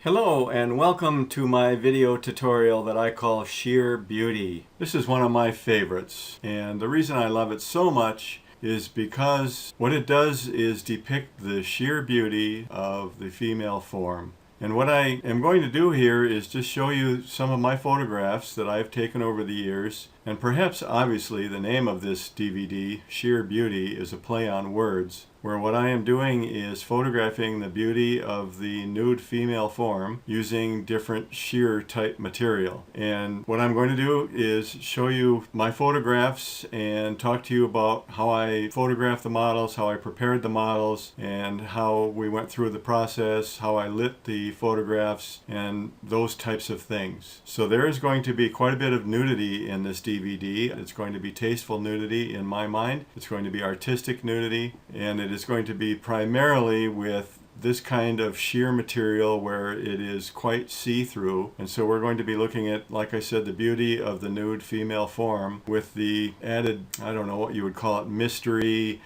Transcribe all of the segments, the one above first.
Hello and welcome to my video tutorial that I call Sheer Beauty. This is one of my favorites, and the reason I love it so much is because what it does is depict the sheer beauty of the female form. And what I am going to do here is just show you some of my photographs that I've taken over the years. And perhaps, obviously, the name of this DVD, Sheer Beauty, is a play on words, where what I am doing is photographing the beauty of the nude female form using different sheer type material. And what I'm going to do is show you my photographs and talk to you about how I photographed the models, how I prepared the models, and how we went through the process, how I lit the photographs, and those types of things. So there is going to be quite a bit of nudity in this DVD. It's going to be tasteful nudity in my mind. It's going to be artistic nudity, and it is going to be primarily with this kind of sheer material where it is quite see-through. And so we're going to be looking at, like I said, the beauty of the nude female form with the added, I don't know what you would call it, mystery.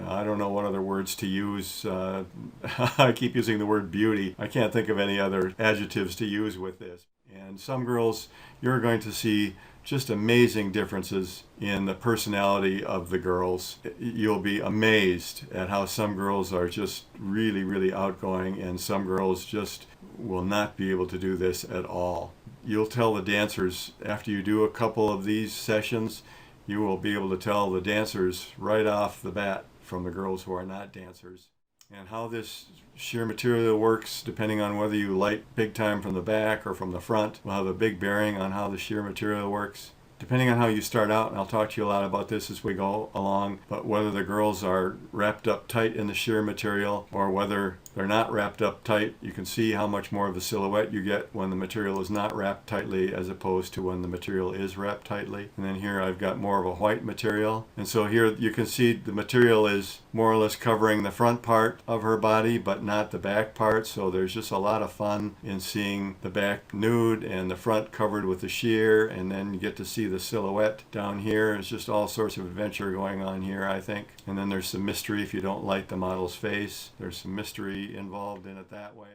I don't know what other words to use. I keep using the word beauty. I can't think of any other adjectives to use with this. And some girls, you're going to see just amazing differences in the personality of the girls. You'll be amazed at how some girls are just really, really outgoing, and some girls just will not be able to do this at all. You'll tell the dancers, after you do a couple of these sessions, you will be able to tell the dancers right off the bat from the girls who are not dancers. And how this sheer material works, depending on whether you light big time from the back or from the front, will have a big bearing on how the sheer material works. Depending on how you start out, and I'll talk to you a lot about this as we go along, but whether the girls are wrapped up tight in the sheer material or whether they're not wrapped up tight, you can see how much more of the silhouette you get when the material is not wrapped tightly as opposed to when the material is wrapped tightly. And then here I've got more of a white material. And so here you can see the material is more or less covering the front part of her body, but not the back part. So there's just a lot of fun in seeing the back nude and the front covered with the sheer, and then you get to see the silhouette down here. It's just all sorts of adventure going on here, I think. And then there's some mystery if you don't like the model's face. There's some mystery involved in it that way.